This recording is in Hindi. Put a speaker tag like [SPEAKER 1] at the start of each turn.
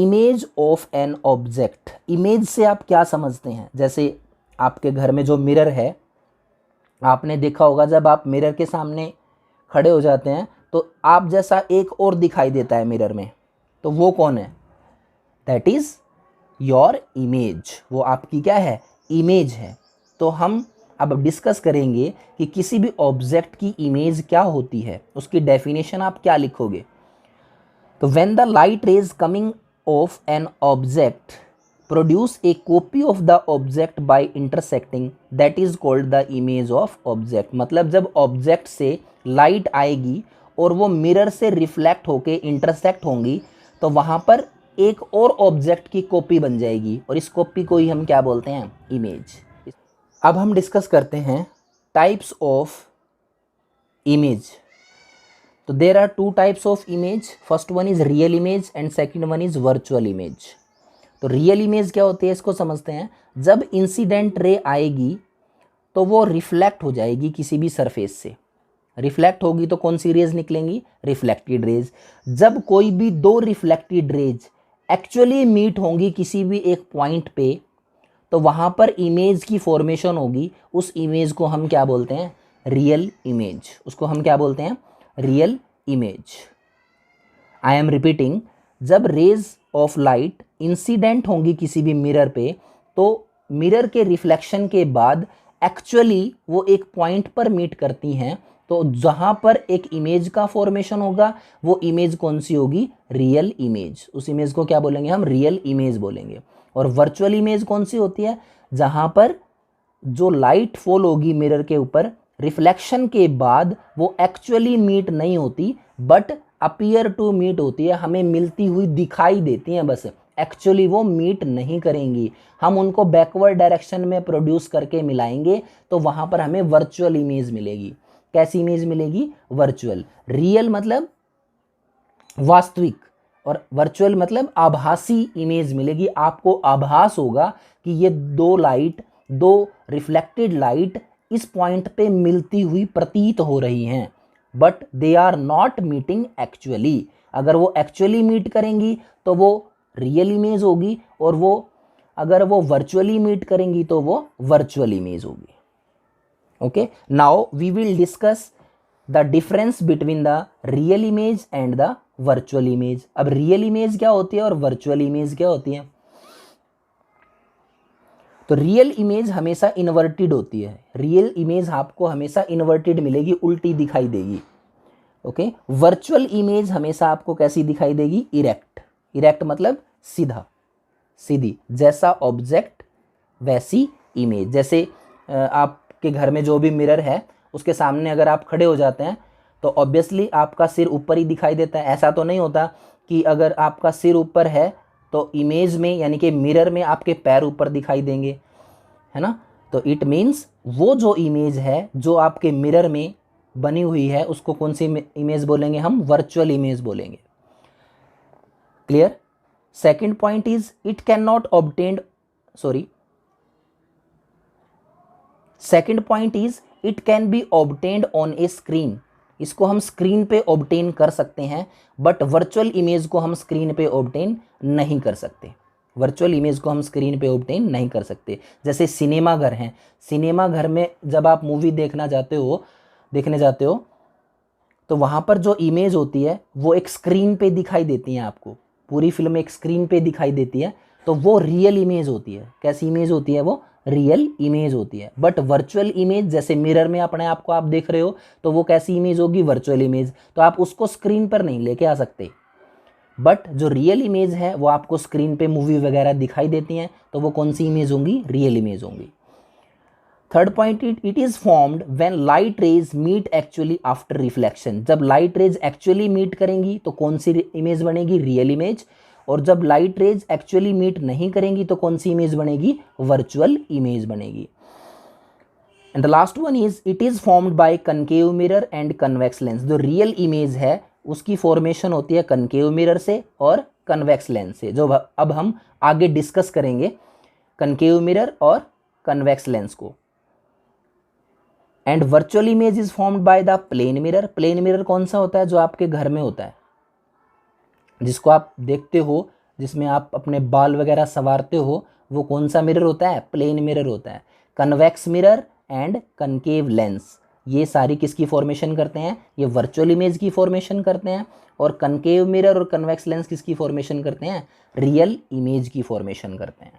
[SPEAKER 1] Image of an object. Image से आप क्या समझते हैं? जैसे आपके घर में जो मिरर है, आपने देखा होगा जब आप मिरर के सामने खड़े हो जाते हैं तो आप जैसा एक और दिखाई देता है मिरर में, तो वो कौन है? That is your image. वो आपकी क्या है? इमेज है। तो हम अब डिस्कस करेंगे कि किसी भी ऑब्जेक्ट की इमेज क्या होती है, उसकी डेफिनेशन आप क्या लिखोगे। तो when the light rays coming of an object produce a copy of the object by intersecting, that is called the image of object. मतलब जब ऑब्जेक्ट से लाइट आएगी और वो मिरर से रिफ्लेक्ट होके इंटरसेक्ट होंगी, तो वहाँ पर एक और ऑब्जेक्ट की कॉपी बन जाएगी, और इस कॉपी को ही हम क्या बोलते हैं? इमेज। अब हम डिस्कस करते हैं टाइप्स ऑफ इमेज। तो there are two types of image. First one is real image and second one is virtual image. तो रियल इमेज क्या होती है, इसको समझते हैं। जब इंसिडेंट रे आएगी तो वो रिफ्लेक्ट हो जाएगी किसी भी सरफेस से। रिफ्लेक्ट होगी तो कौन सी रेज निकलेंगी? Reflected raise. जब कोई भी दो रिफ्लेक्टेड रेज एक्चुअली मीट होंगी किसी भी एक पॉइंट पे, तो वहाँ पर इमेज की फॉर्मेशन होगी। उस इमेज को हम क्या बोलते हैं? Real image. उसको हम क्या बोलते हैं? Real image. I am repeating, जब रेज ऑफ लाइट इंसिडेंट होंगी किसी भी मिरर पे, तो मिरर के रिफ्लेक्शन के बाद एक्चुअली वो एक पॉइंट पर मीट करती हैं, तो जहाँ पर एक इमेज का फॉर्मेशन होगा वो इमेज कौन सी होगी? Real image. उस इमेज को क्या बोलेंगे हम? रियल इमेज बोलेंगे। और वर्चुअल इमेज कौन सी होती है? जहाँ पर जो लाइट फॉल होगी मिरर के ऊपर, रिफ्लेक्शन के बाद वो एक्चुअली मीट नहीं होती, बट अपीयर टू मीट होती है, हमें मिलती हुई दिखाई देती हैं, बस एक्चुअली वो मीट नहीं करेंगी। हम उनको बैकवर्ड डायरेक्शन में प्रोड्यूस करके मिलाएंगे, तो वहाँ पर हमें वर्चुअल इमेज मिलेगी। कैसी इमेज मिलेगी? वर्चुअल। रियल मतलब वास्तविक, और वर्चुअल मतलब आभासी इमेज मिलेगी। आपको आभास होगा कि ये दो रिफ्लेक्टेड लाइट इस पॉइंट पे मिलती हुई प्रतीत हो रही हैं, but they are not meeting actually. अगर वो एक्चुअली मीट करेंगी तो वो रियल इमेज होगी, और वो अगर वो वर्चुअली मीट करेंगी तो वो वर्चुअल इमेज होगी। Okay, now we will discuss the difference between the real image and the virtual image. अब रियल इमेज क्या होती है और वर्चुअल इमेज क्या होती है? तो रियल इमेज हमेशा इन्वर्टेड होती है। रियल इमेज आपको हमेशा इन्वर्टेड मिलेगी, उल्टी दिखाई देगी। ओके, वर्चुअल इमेज हमेशा आपको कैसी दिखाई देगी? इरेक्ट। इरेक्ट मतलब सीधा, सीधी। जैसा ऑब्जेक्ट वैसी इमेज। जैसे आपके घर में जो भी मिरर है उसके सामने अगर आप खड़े हो जाते हैं तो ऑब्वियसली आपका सिर ऊपर ही दिखाई देता है। ऐसा तो नहीं होता कि अगर आपका सिर ऊपर है तो इमेज में यानी कि मिरर में आपके पैर ऊपर दिखाई देंगे, है ना। तो इट मीन्स वो जो इमेज है जो आपके मिरर में बनी हुई है उसको कौन सी इमेज बोलेंगे हम? वर्चुअल इमेज बोलेंगे। Clear? Second point is it can not obtain second point is it can be obtained on A screen. इसको हम स्क्रीन पे ऑब्टेन कर सकते हैं, बट वर्चुअल इमेज को हम स्क्रीन पे ऑब्टेन नहीं कर सकते। वर्चुअल इमेज को हम स्क्रीन पे ऑब्टेन नहीं कर सकते। जैसे सिनेमा घर हैं, सिनेमा घर में जब आप मूवी देखने जाते हो तो वहाँ पर जो इमेज होती है वो एक स्क्रीन पे दिखाई देती है। आपको पूरी फिल्म एक स्क्रीन पे दिखाई देती है, तो वो रियल इमेज होती है। कैसी इमेज होती है? वो रियल इमेज होती है। बट वर्चुअल इमेज, जैसे मिरर में अपने आप को आप देख रहे हो, तो वो कैसी इमेज होगी? Virtual image. तो आप उसको स्क्रीन पर नहीं लेके आ सकते, बट जो रियल इमेज है वो आपको स्क्रीन पे मूवी वगैरह दिखाई देती हैं, तो वो कौन सी इमेज होंगी? रियल इमेज होंगी। Third point, it is formed when light rays meet actually after reflection. जब लाइट रेज एक्चुअली मीट करेंगी तो कौन सी इमेज बनेगी? Real image. और जब लाइट रेज एक्चुअली मीट नहीं करेंगी तो कौन सी इमेज बनेगी? वर्चुअल इमेज बनेगी। And the last one is it is formed bye concave mirror and convex lens. जो रियल इमेज है उसकी फॉर्मेशन होती है कनकेव मिरर से और कन्वेक्स लेंस से, जो अब हम आगे डिस्कस करेंगे कनकेव मिरर और कन्वेक्स लेंस को। And virtual image is formed by the plane mirror. Plane mirror कौन सा होता है? जो आपके घर में होता है, जिसको आप देखते हो जिसमें आप अपने बाल वगैरह संवारते हो, वो कौन सा मिरर होता है? प्लेन मिरर होता है। Convex mirror and concave lens, ये सारी किसकी फॉर्मेशन करते हैं? ये वर्चुअल इमेज की फॉर्मेशन करते हैं। और कनकेव मिरर और कन्वेक्स लेंस किसकी फॉर्मेशन करते हैं? रियल इमेज की फॉर्मेशन करते हैं।